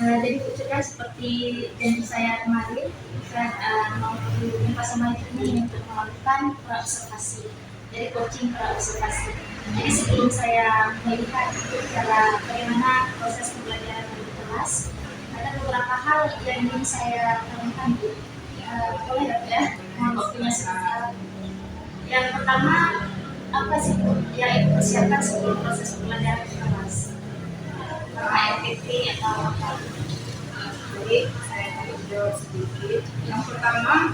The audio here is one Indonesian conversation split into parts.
Jadi ceritanya seperti janji saya kemarin, saat mau jumpa sama ini untuk melakukan observasi. Jadi coaching observasi. Jadi sebelum saya melihat cara bagaimana proses pembelajaran di kelas, ada beberapa hal yang ingin saya tanyakan Bu. Boleh nggak ya? Mohon waktunya sebentar. Yang pertama, apa sih Bu yang Ibu persiapkan sebelum proses pembelajaran di kelas? ARTP atau apa? Jadi saya akan jawab sedikit. Yang pertama,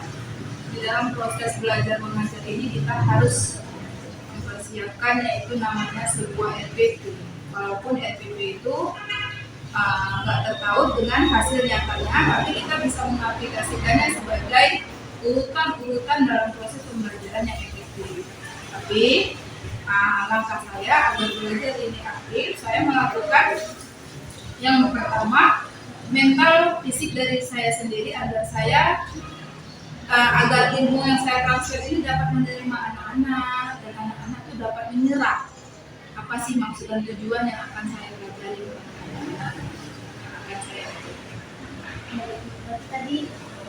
di dalam proses belajar mengajar ini kita harus mempersiapkan yaitu namanya sebuah RPP. Walaupun RPP itu nggak tertaut dengan hasil nyatanya, tapi kita bisa mengaplikasikannya sebagai urutan-urutan dalam proses pembelajaran yang efektif. Tapi langkah saya agar belajar ini aktif, saya melakukan yang pertama, mental fisik dari saya sendiri agar saya agar ilmu yang saya transfer ini dapat menerima anak-anak dan anak-anak itu dapat menyerap apa sih maksud dan tujuan yang akan saya pelajari. Tadi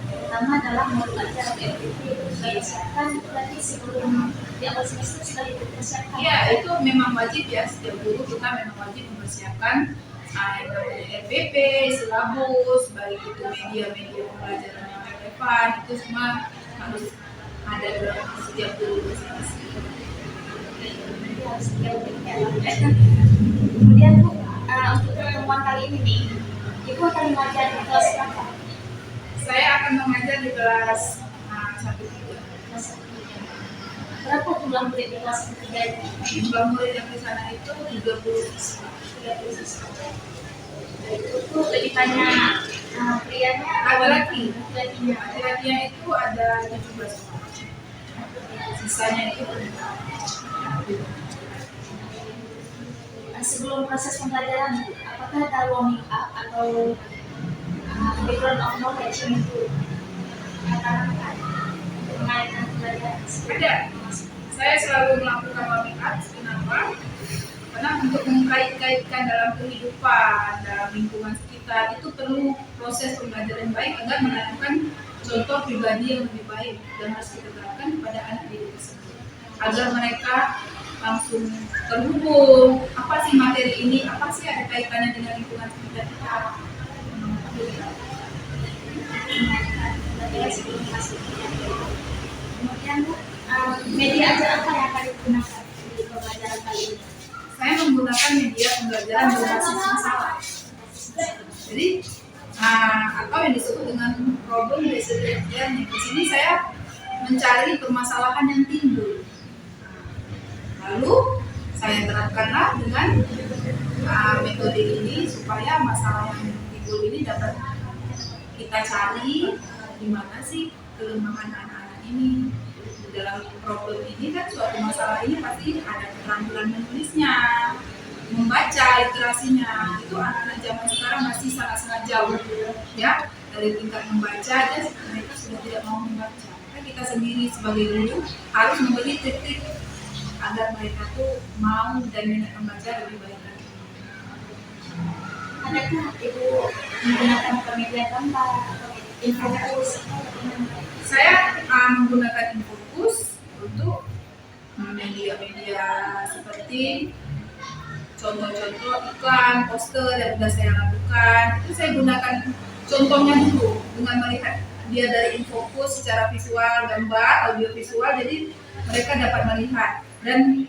pertama adalah belajar FPP dipersiapkan berarti sebelum di awal semester sudah dipersiapkan. Iya, itu memang wajib ya, setiap guru kita memang wajib mempersiapkan RPP, silabus, baik itu media-media pembelajaran yang relevan, itu semua harus ada dalam setiap guru masing-masing. Kemudian Bu, untuk pertemuan kali ini nih, Ibu akan mengajar di kelas berapa? Saya akan mengajar di kelas 1-3. Berapa jumlah murid di kelas 3 ini? Jumlah murid yang di sana itu 30 siswa. Itu lebih banyak prianya Laki-laki. Laki-lakinya itu ada 17 orang. Sisanya itu sebelum proses pembelajaran, apakah ada warming up atau background of knowledge itu katakan mengaitkan pembelajaran? ada. Saya selalu melakukan warming up. Kenapa? Karena untuk mengkait-kaitkan dalam kehidupan, dalam lingkungan sekitar itu perlu proses pembelajaran baik agar menanamkan contoh pribadi yang lebih baik dan harus kita terapkan kepada anak didik tersebut agar mereka langsung terhubung apa sih materi ini, apa sih ada kaitannya dengan lingkungan sekitar kita. Kemudian media ajar apa yang akan digunakan di pembelajaran kali ini? Saya menggunakan media pembelajaran berbasis masalah. Jadi atau yang disebut dengan problem based learning. Di sini saya mencari permasalahan yang timbul. Lalu saya terapkanlah dengan metode ini supaya masalah yang timbul ini dapat kita cari di mana sih kelemahan anak-anak ini. Di dalam problem ini kan suatu masalah ini pasti ada keterampilan menulisnya, membaca literasinya. Itu anak-anak zaman sekarang masih sangat-sangat jauh ya dari tingkat membaca aja mereka sudah tidak mau membaca. Maka kita sendiri sebagai guru harus memberi trik-trik agar mereka tuh mau dan minat membaca lebih baik lagi. Adakah Ibu menggunakan media gambar atau infografis? Saya menggunakan Infocus untuk media-media seperti contoh-contoh iklan, poster yang sudah saya lakukan. Itu saya gunakan contohnya dulu dengan melihat dia dari Infocus secara visual, gambar, audio visual, jadi mereka dapat melihat dan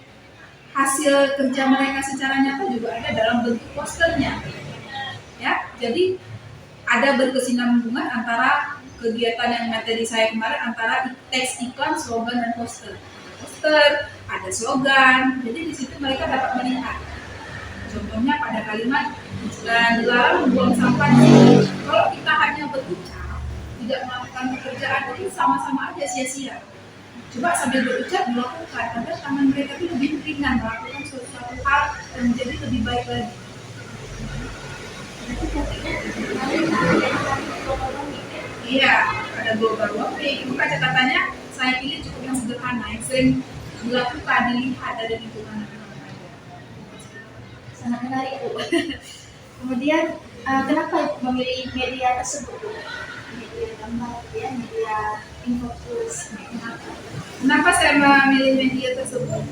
hasil kerja mereka secara nyata juga ada dalam bentuk posternya. Ya, jadi ada berkesinambungan antara kegiatan yang materi saya kemarin antara teks iklan, slogan dan poster. Poster ada slogan, jadi di situ mereka dapat melihat. Contohnya pada kalimat dilarang membuang sampah di sini. Kalau kita hanya berucap, tidak melakukan pekerjaan itu sama-sama aja sia-sia. Coba sambil berucap dilakukan, agar tangan mereka itu lebih ringan melakukan sesuatu hal yang menjadi lebih baik lagi. Iya, ada global warming. Maka catatannya saya pilih cukup yang sederhana, yang sering dilakukan, dilihat dari lingkungan yang ada. Sangat menarik Bu. Kemudian Kenapa Ibu memilih media tersebut, Bu? Media gambar, ya, media infografis, kenapa? Kenapa saya memilih media tersebut?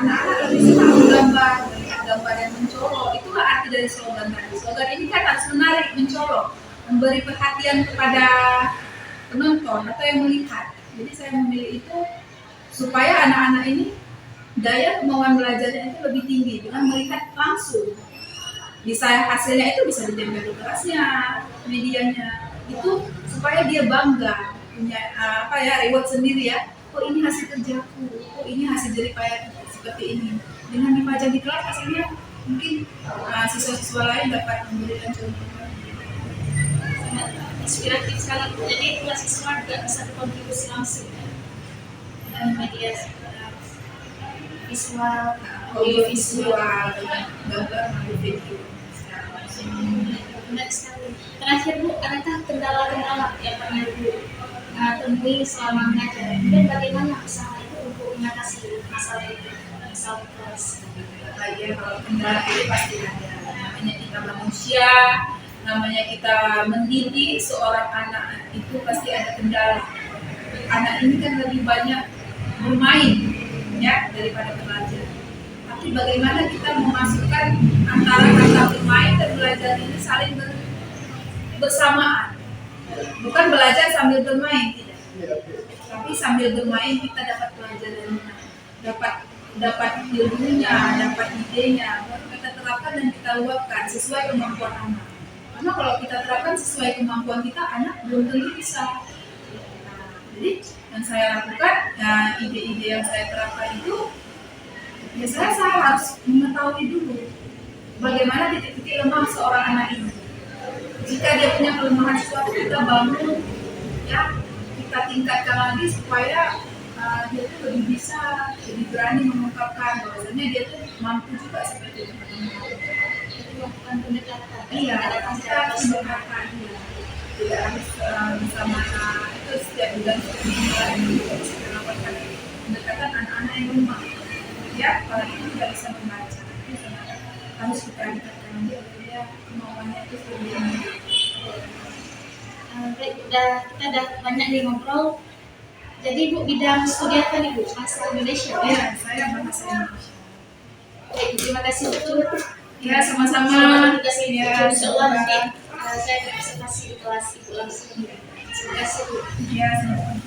Anak-anak lebih suka menggambar, melihat gambar yang mencolok. Itulah arti dari slogan tadi. Slogan ini kan harus menarik, mencolok, memberi perhatian kepada penonton atau yang melihat. Jadi saya memilih itu supaya anak-anak ini daya kemauan belajarnya itu lebih tinggi dengan melihat langsung. Bisa hasilnya itu bisa ditempel di kelasnya, medianya itu supaya dia bangga punya reward sendiri ya. Oh ini hasil kerjaku, oh ini hasil jerih payah seperti ini. Dengan dipajang di kelas hasilnya mungkin siswa-siswa lain dapat memberikan contoh. Sangat inspiratif sekali, Bu. Jadi mahasiswa juga bisa berkontribusi langsung ya, dalam media visual, Audiovisual, gambar, video. Benar sekali. Terakhir Bu, adakah kendala-kendala yang pernah Bu temui selama mengajar? Dan bagaimana usaha itu untuk mengatasi masalah itu, masalah kelas? Ya, kalau kendala itu pasti ada. Namanya kita manusia, namanya kita mendidik seorang anak itu pasti ada kendala. Anak ini kan lebih banyak bermain ya daripada belajar. Tapi bagaimana kita memasukkan antara kata bermain dan belajar ini saling bersamaan. Bukan belajar sambil bermain, tidak. Tapi sambil bermain kita dapat pelajarannya, dapat ilmunya, dapat idenya, baru kita terapkan dan kita luapkan sesuai kemampuan anak. Karena kalau kita terapkan sesuai kemampuan kita, anak belum tentu bisa. Jadi yang saya lakukan, ide-ide yang saya terapkan itu, ya saya harus mengetahui dulu bagaimana titik-titik lemah seorang anak ini. Jika dia punya kelemahan sesuatu, kita bangun, ya kita tingkatkan lagi supaya dia tuh lebih bisa, lebih berani mengungkapkan bahwasanya dia tuh mampu juga seperti itu. Melakukan pendekatan. Iya, kita harus pendekatan. Tidak harus bersama itu setiap bulan kita bisa melakukan pendekatan anak-anak yang lemah. Ya, kalau itu tidak bisa membaca, harus kita dekatkan dia supaya kemauannya itu lebih tinggi. Baik, kita udah banyak nih ngobrol. Jadi Bu, bidang studi apa nih Bu? Bahasa Indonesia ya? Ya, saya bahasa Indonesia. Baik, terima kasih Bu. Ya, sama-sama. Tugas ini, Ya, insya Allah nanti saya presentasi di kelas Ibu langsung. Terima kasih Bu. Ya, sama-sama.